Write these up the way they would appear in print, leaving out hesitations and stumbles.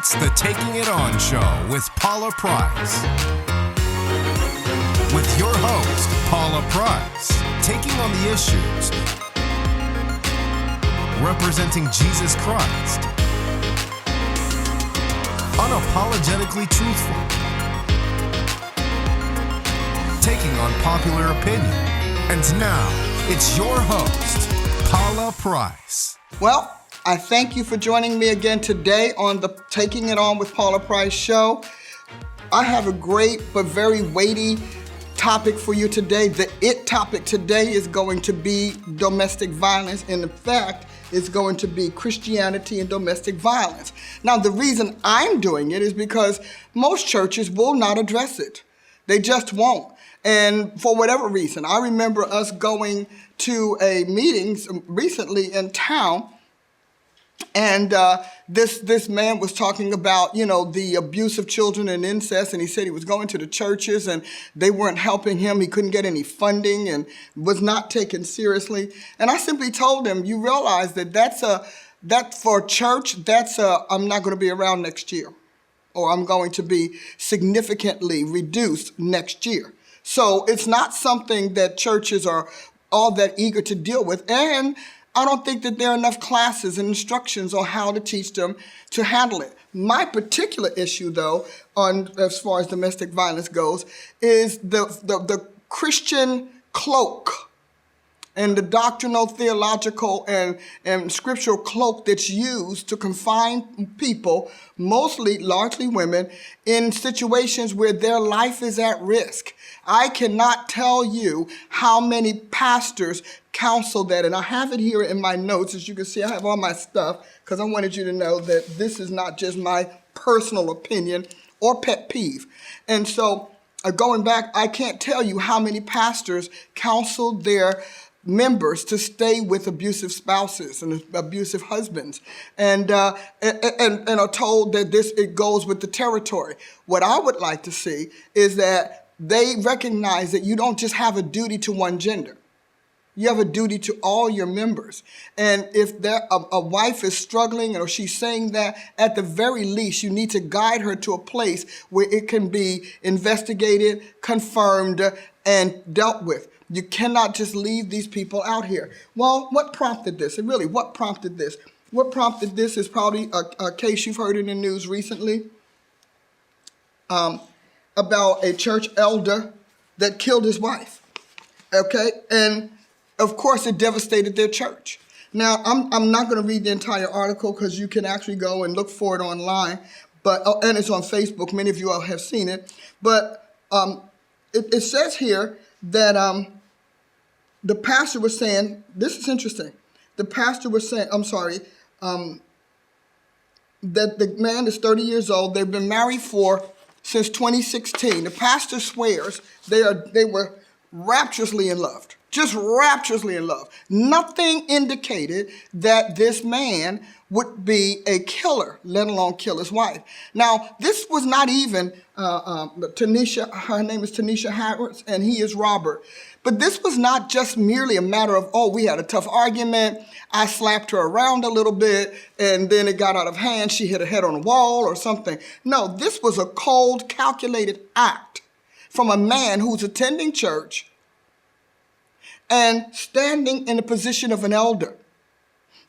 It's the Taking It On Show with Paula Price. With your host, Paula Price, taking on the issues, representing Jesus Christ, unapologetically truthful, taking on popular opinion. And now, it's your host, Paula Price. Well, I thank you for joining me again today on the Taking It On with Paula Price show. I have a great but very weighty topic for you today. The topic today is going to be domestic violence, and in fact, it's going to be Christianity and domestic violence. Now, the reason I'm doing it is because most churches will not address it. They just won't. And for whatever reason, I remember us going to a meeting recently in town, and this man was talking about, the abuse of children and incest, and he said he was going to the churches and they weren't helping him. He couldn't get any funding and was not taken seriously. And I simply told him, you realize that for church, I'm not going to be around next year, or I'm going to be significantly reduced next year. So it's not something that churches are all that eager to deal with. And I don't think that there are enough classes and instructions on how to teach them to handle it. My particular issue, though, as far as domestic violence goes, is the Christian cloak and the doctrinal, theological, and scriptural cloak that's used to confine people, largely women, in situations where their life is at risk. I cannot tell you how many pastors counsel that, and I have it here in my notes. As you can see, I have all my stuff because I wanted you to know that this is not just my personal opinion or pet peeve. And so going back, I can't tell you how many pastors counsel their members to stay with abusive spouses and abusive husbands, and are told that it goes with the territory. What I would like to see is that they recognize that you don't just have a duty to one gender. You have a duty to all your members. And if a wife is struggling or she's saying that, at the very least, you need to guide her to a place where it can be investigated, confirmed, and dealt with. You cannot just leave these people out here. Well, what prompted this? And really, what prompted this? What prompted this is probably a case you've heard in the news recently about a church elder that killed his wife. Okay? And of course, it devastated their church. Now, I'm not going to read the entire article because you can actually go and look for it online, and it's on Facebook. Many of you all have seen it. But it says here that the pastor was saying, this is interesting. The pastor was saying, that the man is 30 years old. They've been married since 2016. The pastor swears they were rapturously in love. Just rapturously in love. Nothing indicated that this man would be a killer, let alone kill his wife. Now, this was not even Tanisha. Her name is Tanisha Harris, and he is Robert. But this was not just merely a matter of, we had a tough argument. I slapped her around a little bit, and then it got out of hand. She hit her head on a wall or something. No, this was a cold, calculated act from a man who's attending church and standing in the position of an elder.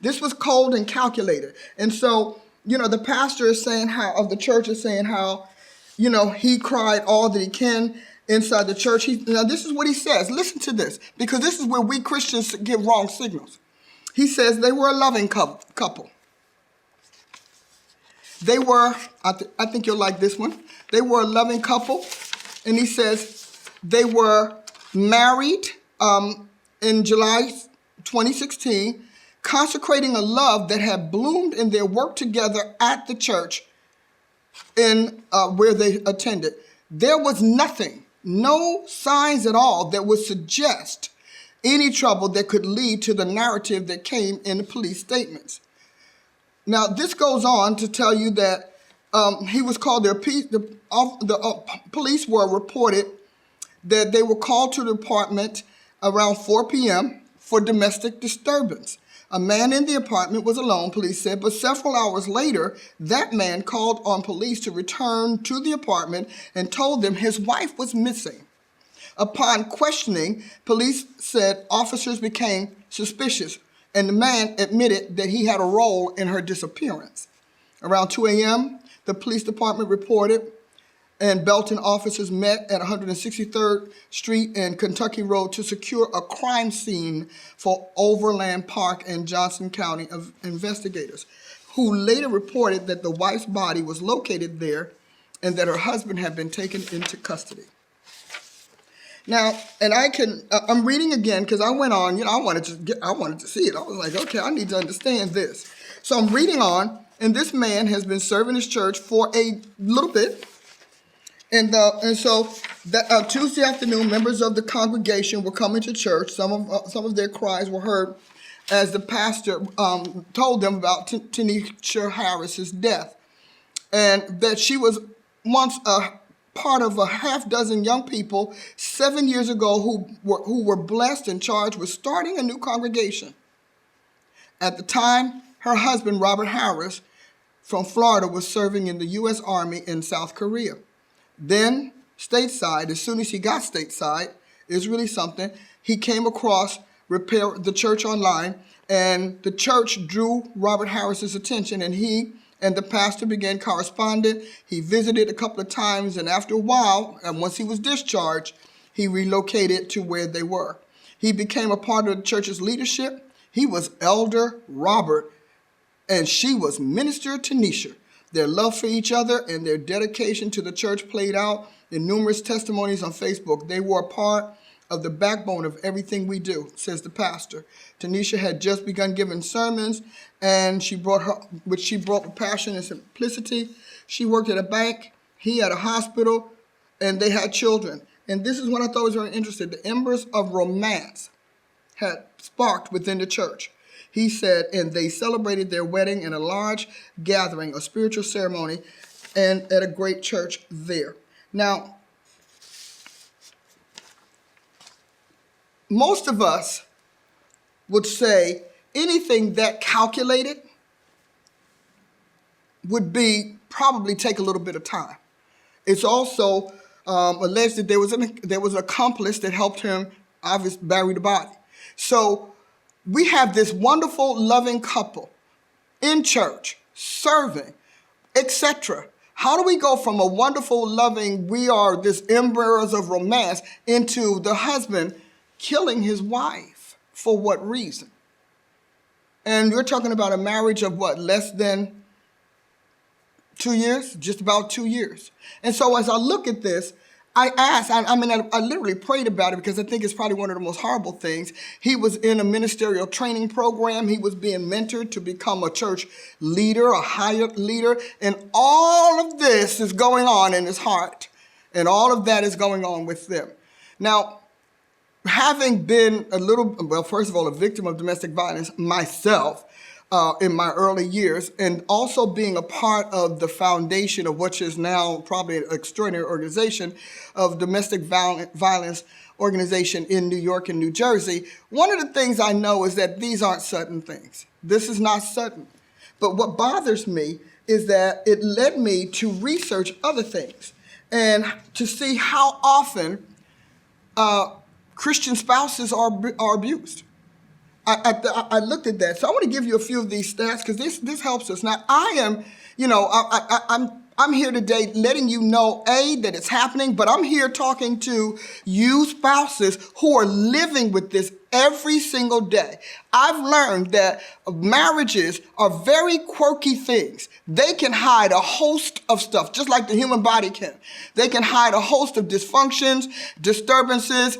This was cold and calculated. And so, the pastor is saying of the church is saying how, he cried all that he can inside the church. Now, this is what he says. Listen to this, because this is where we Christians give wrong signals. He says they were a loving couple. They were, I think you'll like this one. They were a loving couple. And he says they were married in July 2016, consecrating a love that had bloomed in their work together at the church where they attended. There was nothing, no signs at all that would suggest any trouble that could lead to the narrative that came in the police statements. Now, this goes on to tell you that he was called, the police were reported that they were called to the department around 4 p.m. for domestic disturbance. A man in the apartment was alone, police said, but several hours later, that man called on police to return to the apartment and told them his wife was missing. Upon questioning, police said officers became suspicious, and the man admitted that he had a role in her disappearance. Around 2 a.m., the police department reported, and Belton officers met at 163rd Street and Kentucky Road to secure a crime scene for Overland Park and Johnson County of investigators, who later reported that the wife's body was located there and that her husband had been taken into custody. Now, and I'm reading again because I went on, I wanted to see it. I was like, okay, I need to understand this. So I'm reading on, and this man has been serving his church for a little bit. And so Tuesday afternoon, members of the congregation were coming to church. Some of their cries were heard as the pastor told them about Tanisha Harris's death, and that she was once a part of a half dozen young people 7 years ago who were blessed and charged with starting a new congregation. At the time, her husband, Robert Harris, from Florida, was serving in the U.S. Army in South Korea. Then, stateside, as soon as he got stateside, is really something, he came across Repair the Church online, and the church drew Robert Harris's attention, and he and the pastor began corresponding. He visited a couple of times, and after a while, and once he was discharged, he relocated to where they were. He became a part of the church's leadership. He was Elder Robert, and she was Minister Tanisha. Their love for each other and their dedication to the church played out in numerous testimonies on Facebook. They were a part of the backbone of everything we do, says the pastor. Tanisha had just begun giving sermons, and she brought with passion and simplicity. She worked at a bank, he at a hospital, and they had children. And this is what I thought was very interesting. The embers of romance had sparked within the church. He said, and they celebrated their wedding in a large gathering, a spiritual ceremony, and at a great church there. Now, most of us would say anything that calculated would probably take a little bit of time. It's also alleged that there was an accomplice that helped him obviously bury the body. So we have this wonderful, loving couple in church, serving, etc. How do we go from a wonderful, loving, we are this embers of romance, into the husband killing his wife? For what reason? And we're talking about a marriage of what, less than 2 years? Just about 2 years. And so as I look at this, I asked, I literally prayed about it because I think it's probably one of the most horrible things. He was in a ministerial training program. He was being mentored to become a church leader, a higher leader. And all of this is going on in his heart. And all of that is going on with them. Now, having been first of all, a victim of domestic violence myself, in my early years, and also being a part of the foundation of what is now probably an extraordinary organization of domestic violence organization in New York and New Jersey, one of the things I know is that these aren't sudden things. This is not sudden. But what bothers me is that it led me to research other things and to see how often Christian spouses are abused. I looked at that. So I want to give you a few of these stats because this helps us. Now, I'm here today letting you know, A, that it's happening, but I'm here talking to you spouses who are living with this every single day. I've learned that marriages are very quirky things. They can hide a host of stuff, just like the human body can. They can hide a host of dysfunctions, disturbances,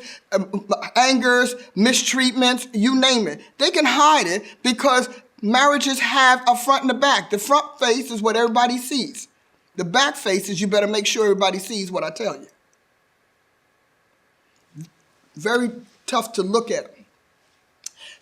angers, mistreatments, you name it. They can hide it because marriages have a front and a back. The front face is what everybody sees. The back face is you better make sure everybody sees what I tell you. Very tough to look at.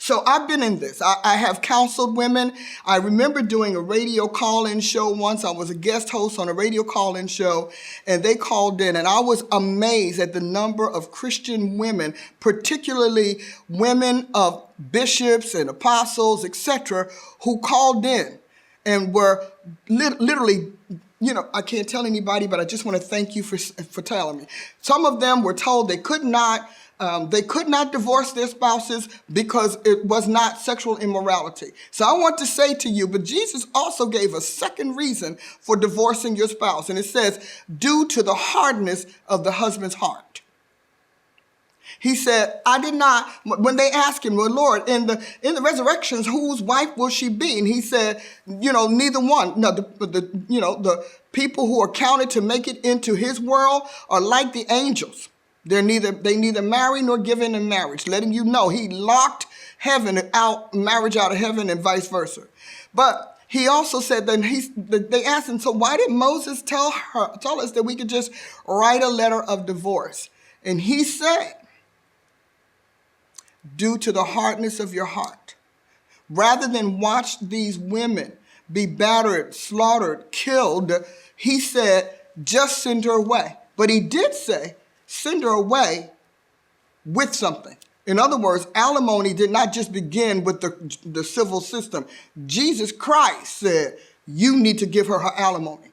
So I've been in this. I have counseled women. I remember doing a radio call-in show once. I was a guest host on a radio call-in show, and they called in, and I was amazed at the number of Christian women, particularly women of bishops and apostles, etc., who called in and were literally, I can't tell anybody, but I just want to thank you for telling me. Some of them were told they could not divorce their spouses because it was not sexual immorality. So I want to say to you, but Jesus also gave a second reason for divorcing your spouse. And it says, due to the hardness of the husband's heart. He said, I did not, when they asked him, well, Lord, in the resurrections, whose wife will she be? And he said, neither one. No, the people who are counted to make it into his world are like the angels. They neither marry nor give in marriage, letting you know he locked marriage out of heaven and vice versa. But he also said that they asked him, so why did Moses tell us that we could just write a letter of divorce? And he said, due to the hardness of your heart, rather than watch these women be battered, slaughtered, killed, he said, just send her away. But he did say, send her away with something. In other words, alimony did not just begin with the civil system. Jesus Christ said, you need to give her alimony.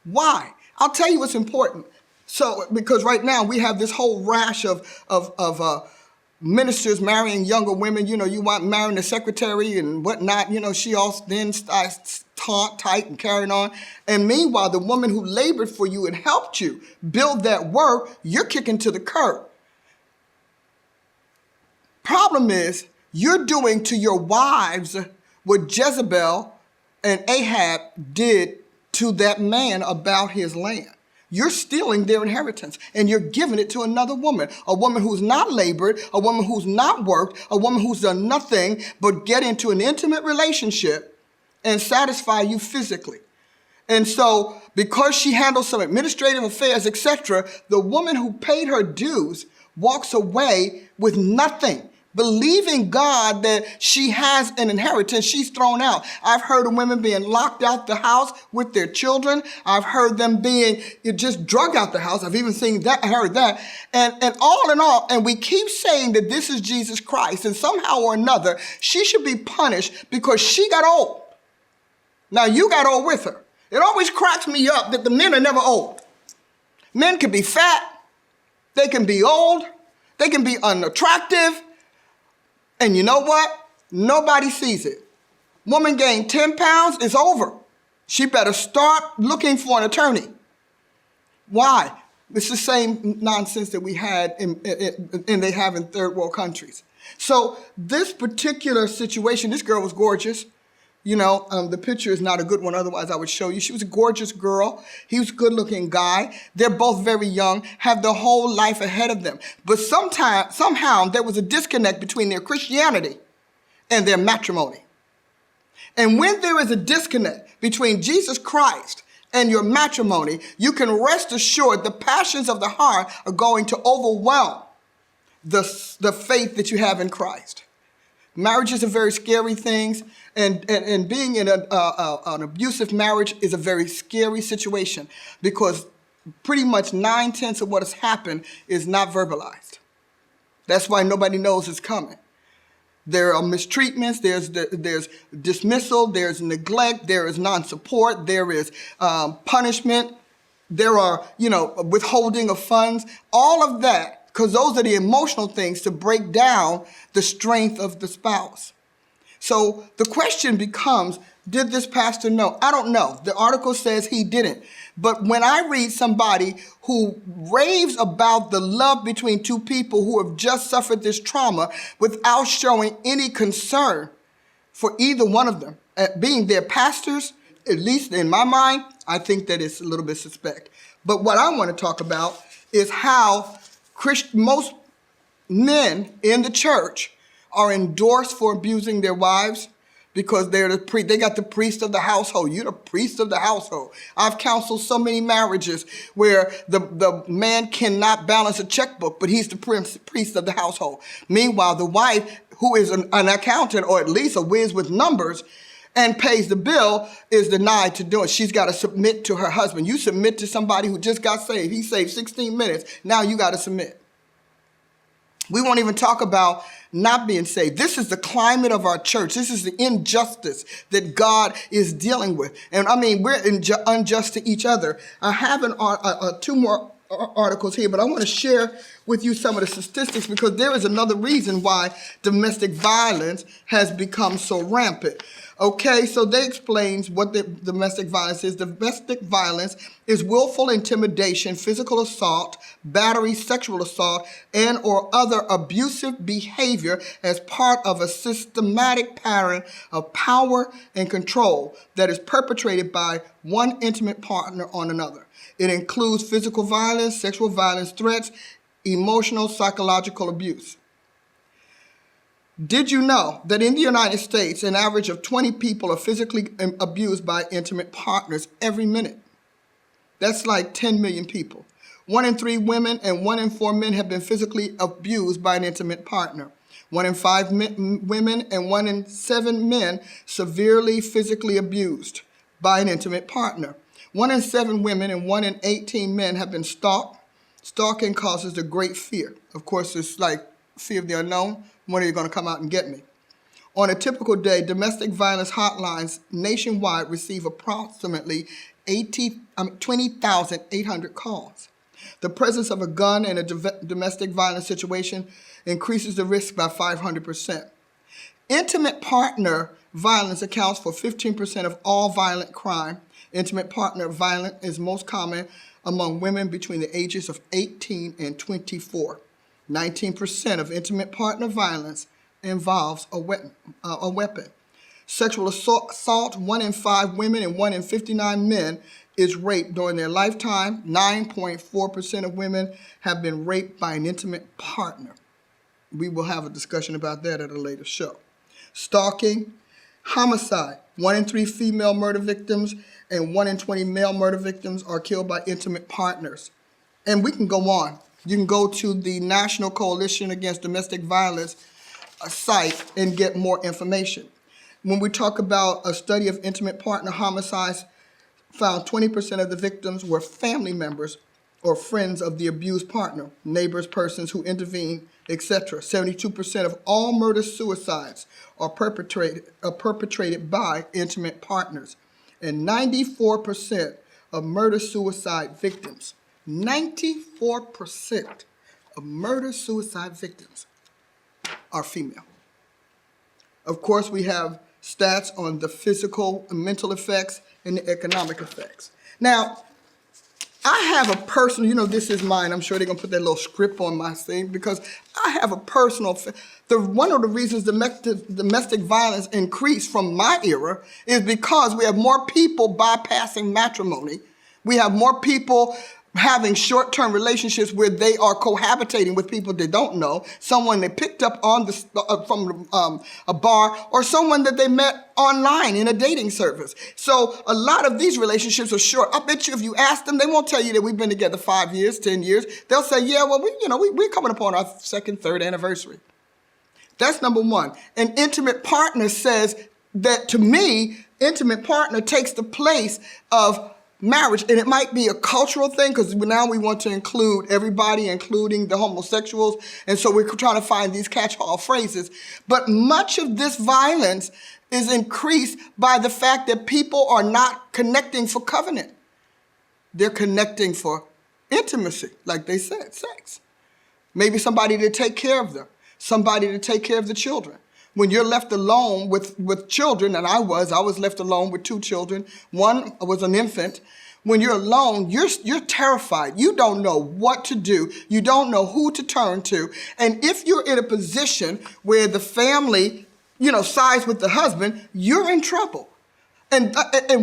Why? I'll tell you what's important. So, because right now we have this whole rash of ministers marrying younger women. You want marrying the secretary and whatnot. She also then starts tight and carrying on. And meanwhile, the woman who labored for you and helped you build that work, you're kicking to the curb. Problem is, you're doing to your wives what Jezebel and Ahab did to that man about his land. You're stealing their inheritance and you're giving it to another woman, a woman who's not labored, a woman who's not worked, a woman who's done nothing but get into an intimate relationship and satisfy you physically. And so because she handles some administrative affairs, etc., the woman who paid her dues walks away with nothing. Believing God that she has an inheritance, she's thrown out. I've heard of women being locked out the house with their children. I've heard them being just drug out the house. I've even seen that, heard that. And all in all, and we keep saying that this is Jesus Christ, and somehow or another, she should be punished because she got old. Now, you got old with her. It always cracks me up that the men are never old. Men can be fat. They can be old. They can be unattractive. And you know what? Nobody sees it. Woman gained 10 pounds, it's over. She better start looking for an attorney. Why? It's the same nonsense that we had and they have in third world countries. So this particular situation, this girl was gorgeous. The picture is not a good one, otherwise I would show you. She was a gorgeous girl. He was a good-looking guy. They're both very young, have their whole life ahead of them. But somehow there was a disconnect between their Christianity and their matrimony. And when there is a disconnect between Jesus Christ and your matrimony, you can rest assured the passions of the heart are going to overwhelm the faith that you have in Christ. Marriage is a very scary thing, and being in an abusive marriage is a very scary situation because pretty much 9/10 of what has happened is not verbalized. That's why nobody knows it's coming. There are mistreatments, there's dismissal, there's neglect, there is non-support, there is punishment, there are, withholding of funds, all of that. Because those are the emotional things to break down the strength of the spouse. So the question becomes, did this pastor know? I don't know. The article says he didn't. But when I read somebody who raves about the love between two people who have just suffered this trauma without showing any concern for either one of them, being their pastors, at least in my mind, I think that it's a little bit suspect. But what I want to talk about is how most men in the church are endorsed for abusing their wives. because they got the priest of the household. You're the priest of the household. I've counseled so many marriages where the man cannot balance a checkbook, but he's the priest of the household. Meanwhile, the wife, who is an accountant or at least a whiz with numbers and pays the bill, is denied to do it. She's got to submit to her husband. You submit to somebody who just got saved. He saved 16 minutes. Now you got to submit. We won't even talk about not being saved. This is the climate of our church. This is the injustice that God is dealing with. And I mean, we're unjust to each other. I have two more articles here, but I want to share with you some of the statistics because there is another reason why domestic violence has become so rampant. Okay, so they explains what the domestic violence is. Domestic violence is willful intimidation, physical assault, battery, sexual assault, and or other abusive behavior as part of a systematic pattern of power and control that is perpetrated by one intimate partner on another. It includes physical violence, sexual violence, threats, emotional, psychological abuse. Did you know that in the United States, an average of 20 people are physically abused by intimate partners every minute? That's like 10 million people. 1 in 3 women and 1 in 4 men have been physically abused by an intimate partner. 1 in 5 women and 1 in 7 men severely physically abused by an intimate partner. 1 in 7 women and 1 in 18 men have been stalked. Stalking causes a great fear. Of course, it's like fear of the unknown. When are you going to come out and get me? On a typical day, domestic violence hotlines nationwide receive approximately 20,800 calls. The presence of a gun in a domestic violence situation increases the risk by 500%. Intimate partner violence accounts for 15% of all violent crime. Intimate partner violence is most common among women between the ages of 18 and 24. 19% of intimate partner violence involves a weapon. Sexual assault, 1 in 5 women and 1 in 59 men is raped during their lifetime. 9.4% of women have been raped by an intimate partner. We will have a discussion about that at a later show. Stalking, homicide, 1 in 3 female murder victims and 1 in 20 male murder victims are killed by intimate partners. And we can go on. You can go to the National Coalition Against Domestic Violence site and get more information. When we talk about a study of intimate partner homicides, found 20% of the victims were family members or friends of the abused partner, neighbors, persons who intervene, etc. 72% of all murder-suicides are perpetrated by intimate partners. And 94% of murder-suicide victims, 94% of murder-suicide victims are female. Of course, we have stats on the physical and mental effects and the economic effects. Now, I have a personal, this is mine. I'm sure they're going to put that little script on my thing because I have a personal, one of the reasons domestic violence increased from my era is because we have more people bypassing matrimony. We have more people having short-term relationships where they are cohabitating with people they don't know, someone they picked up on from a bar, or someone that they met online in a dating service. So a lot of these relationships are short. I bet you if you ask them, they won't tell you that we've been together 5 years, 10 years. They'll say, yeah, well, we're coming upon our 2nd, 3rd anniversary. That's number one. An intimate partner says that, to me, intimate partner takes the place of marriage, and it might be a cultural thing because now we want to include everybody, including the homosexuals, and so we're trying to find these catch-all phrases. But much of this violence is increased by the fact that people are not connecting for covenant. They're connecting for intimacy, like they said, sex. Maybe somebody to take care of them, somebody to take care of the children. When you're left alone with children, and I was left alone with 2 children. One was an infant. When you're alone, you're terrified. You don't know what to do. You don't know who to turn to. And if you're in a position where the family, sides with the husband, you're in trouble. And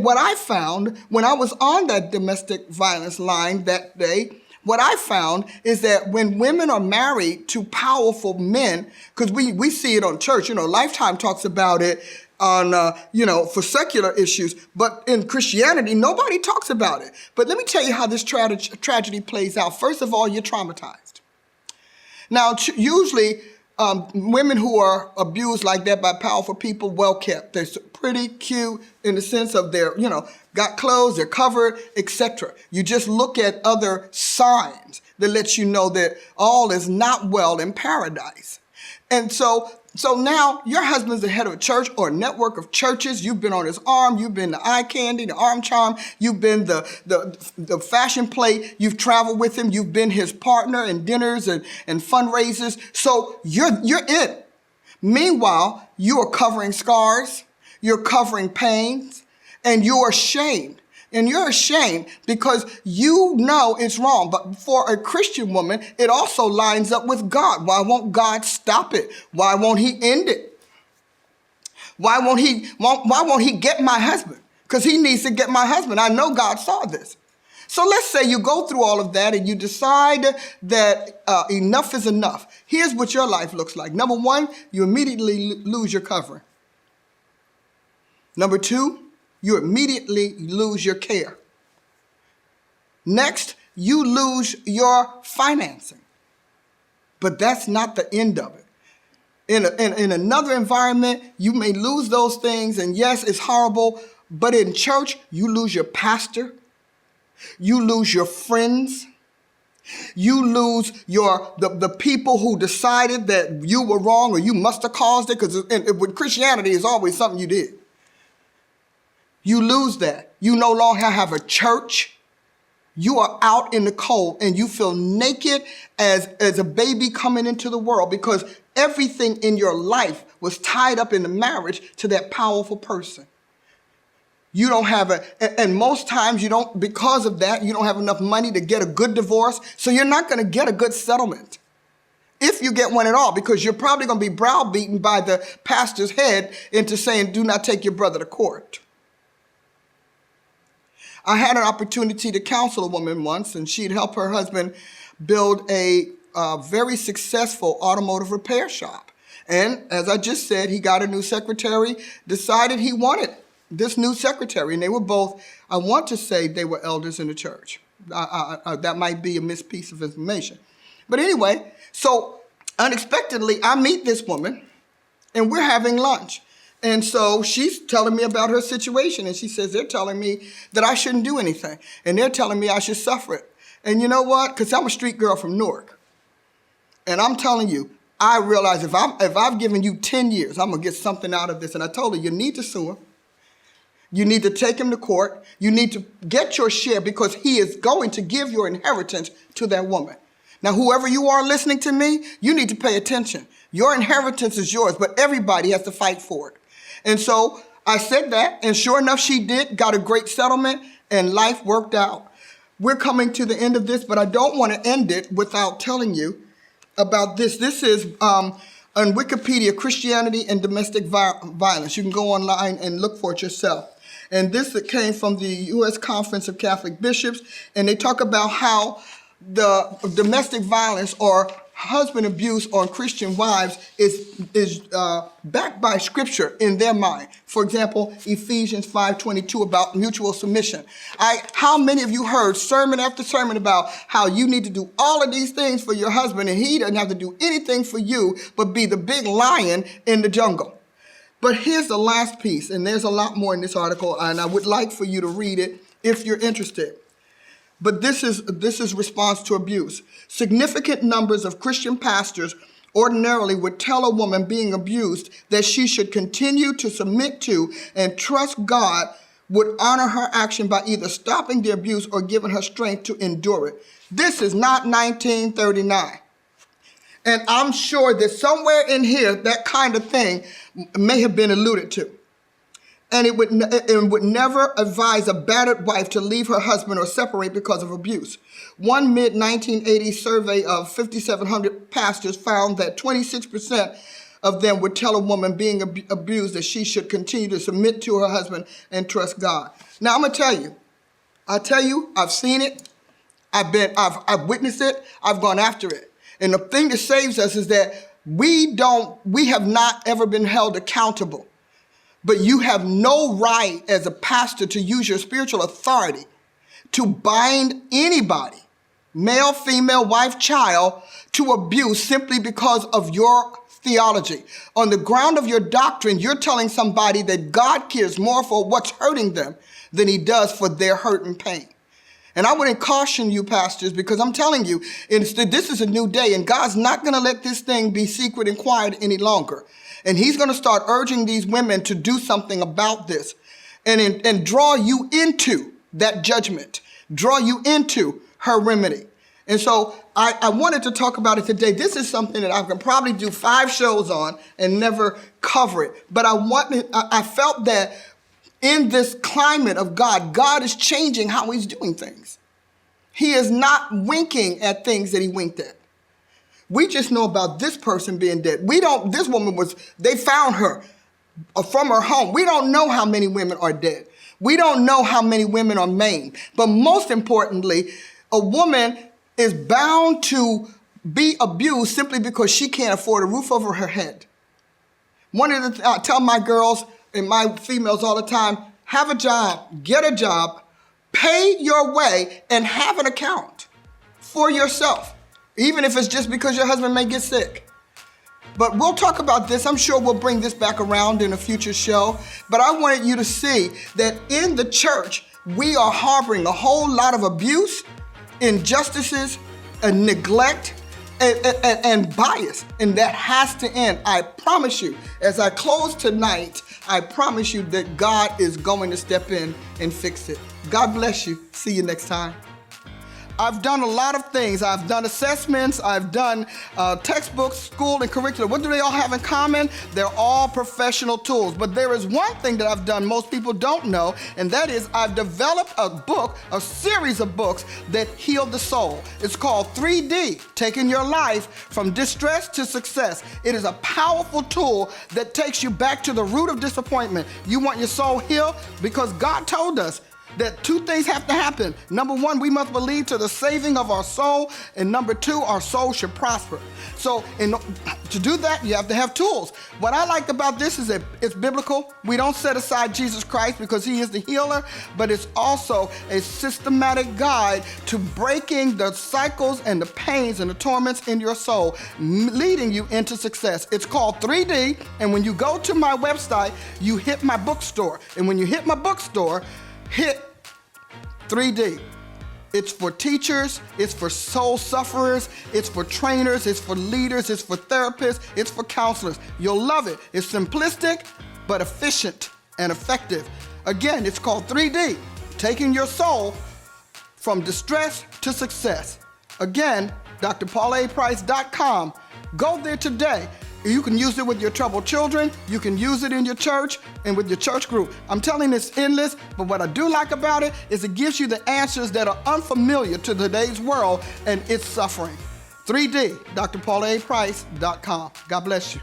what I found when I was on that domestic violence line that day, what I found is that when women are married to powerful men, because we see it on church, Lifetime talks about it for secular issues. But in Christianity, nobody talks about it. But let me tell you how this tragedy plays out. First of all, you're traumatized. Now, usually, women who are abused like that by powerful people, well kept. They're pretty cute in the sense of they're, got clothes, they're covered, etc. You just look at other signs that let you know that all is not well in paradise. And so now your husband's the head of a church or a network of churches. You've been on his arm. You've been the eye candy, the arm charm. You've been the fashion plate. You've traveled with him. You've been his partner in dinners and fundraisers. So you're it. Meanwhile, you are covering scars. You're covering pains, and you're ashamed. And you're ashamed because you know it's wrong. But for a Christian woman, it also lines up with God. Why won't God stop it? Why won't he end it? Why won't he get my husband? Because he needs to get my husband. I know God saw this. So let's say you go through all of that and you decide that enough is enough. Here's what your life looks like. Number one, you immediately lose your covering. Number two, you immediately lose your care. Next, you lose your financing. But that's not the end of it. In another environment, you may lose those things, and yes, it's horrible, but in church, you lose your pastor, you lose your friends, you lose the people who decided that you were wrong or you must have caused it, because with Christianity, it's always something you did. You lose that. You no longer have a church. You are out in the cold and you feel naked as a baby coming into the world because everything in your life was tied up in the marriage to that powerful person. You don't have and most times you don't, because of that, you don't have enough money to get a good divorce. So you're not going to get a good settlement. If you get one at all, because you're probably going to be browbeaten by the pastor's head into saying, do not take your brother to court. I had an opportunity to counsel a woman once, and she'd help her husband build a very successful automotive repair shop. And as I just said, he got a new secretary, decided he wanted this new secretary. And they were both, I want to say they were elders in the church. That might be a missed piece of information. But anyway, so unexpectedly, I meet this woman, and we're having lunch. And so she's telling me about her situation. And she says, they're telling me that I shouldn't do anything. And they're telling me I should suffer it. And you know what? Because I'm a street girl from Newark. And I'm telling you, I realize if I've given you 10 years, I'm going to get something out of this. And I told her, you need to sue him. You need to take him to court. You need to get your share because he is going to give your inheritance to that woman. Now, whoever you are listening to me, you need to pay attention. Your inheritance is yours, but everybody has to fight for it. And so I said that, and sure enough, she did, got a great settlement, and life worked out. We're coming to the end of this, but I don't want to end it without telling you about this. This is on Wikipedia, Christianity and Domestic Violence. You can go online and look for it yourself. And this came from the U.S. Conference of Catholic Bishops, and they talk about how the domestic violence or husband abuse on Christian wives is backed by scripture in their mind. For example, Ephesians 5:22 about mutual submission. How many of you heard sermon after sermon about how you need to do all of these things for your husband and he doesn't have to do anything for you but be the big lion in the jungle? But here's the last piece, and there's a lot more in this article, and I would like for you to read it if you're interested. But this is response to abuse. Significant numbers of Christian pastors ordinarily would tell a woman being abused that she should continue to submit to and trust God would honor her action by either stopping the abuse or giving her strength to endure it. This is not 1939. And I'm sure that somewhere in here, that kind of thing may have been alluded to. And it would never advise a battered wife to leave her husband or separate because of abuse. One mid-1980 survey of 5,700 pastors found that 26% of them would tell a woman being abused that she should continue to submit to her husband and trust God. Now, I'm going to tell you, I've seen it, I've witnessed it, I've gone after it. And the thing that saves us is that we have not ever been held accountable But you have no right as a pastor to use your spiritual authority to bind anybody, male, female, wife, child, to abuse simply because of your theology. On the ground of your doctrine, you're telling somebody that God cares more for what's hurting them than he does for their hurt and pain. And I would caution you, pastors, because I'm telling you, this is a new day, and God's not going to let this thing be secret and quiet any longer. And he's going to start urging these women to do something about this and draw you into that judgment, draw you into her remedy. And so I wanted to talk about it today. This is something that I can probably do 5 shows on and never cover it. But I felt that in this climate of God is changing how he's doing things. He is not winking at things that he winked at. We just know about this person being dead. This woman they found her from her home. We don't know how many women are dead. We don't know how many women are maimed. But most importantly, a woman is bound to be abused simply because she can't afford a roof over her head. I tell my girls and my females all the time, have a job, get a job, pay your way, and have an account for yourself, even if it's just because your husband may get sick. But we'll talk about this. I'm sure we'll bring this back around in a future show. But I wanted you to see that in the church, we are harboring a whole lot of abuse, injustices, and neglect, and bias. And that has to end. I promise you, as I close tonight, I promise you that God is going to step in and fix it. God bless you. See you next time. I've done a lot of things. I've done assessments. I've done textbooks, school, and curriculum. What do they all have in common? They're all professional tools. But there is one thing that I've done most people don't know, and that is I've developed a series of books that heal the soul. It's called 3D, Taking Your Life from Distress to Success. It is a powerful tool that takes you back to the root of disappointment. You want your soul healed? Because God told us that 2 things have to happen. Number 1, we must believe to the saving of our soul. And number 2, our soul should prosper. So to do that, you have to have tools. What I like about this is that it's biblical. We don't set aside Jesus Christ because he is the healer, but it's also a systematic guide to breaking the cycles and the pains and the torments in your soul, leading you into success. It's called 3D. And when you go to my website, you hit my bookstore. And when you hit my bookstore, hit 3D. It's for teachers, it's for soul sufferers, it's for trainers, it's for leaders, it's for therapists, it's for counselors. You'll love it. It's simplistic, but efficient and effective. Again, it's called 3D, Taking Your Soul from Distress to Success. Again, drpaulaprice.com. Go there today. You can use it with your troubled children. You can use it in your church and with your church group. I'm telling you, it's endless, but what I do like about it is it gives you the answers that are unfamiliar to today's world and its suffering. 3D, drpaulaprice.com. God bless you.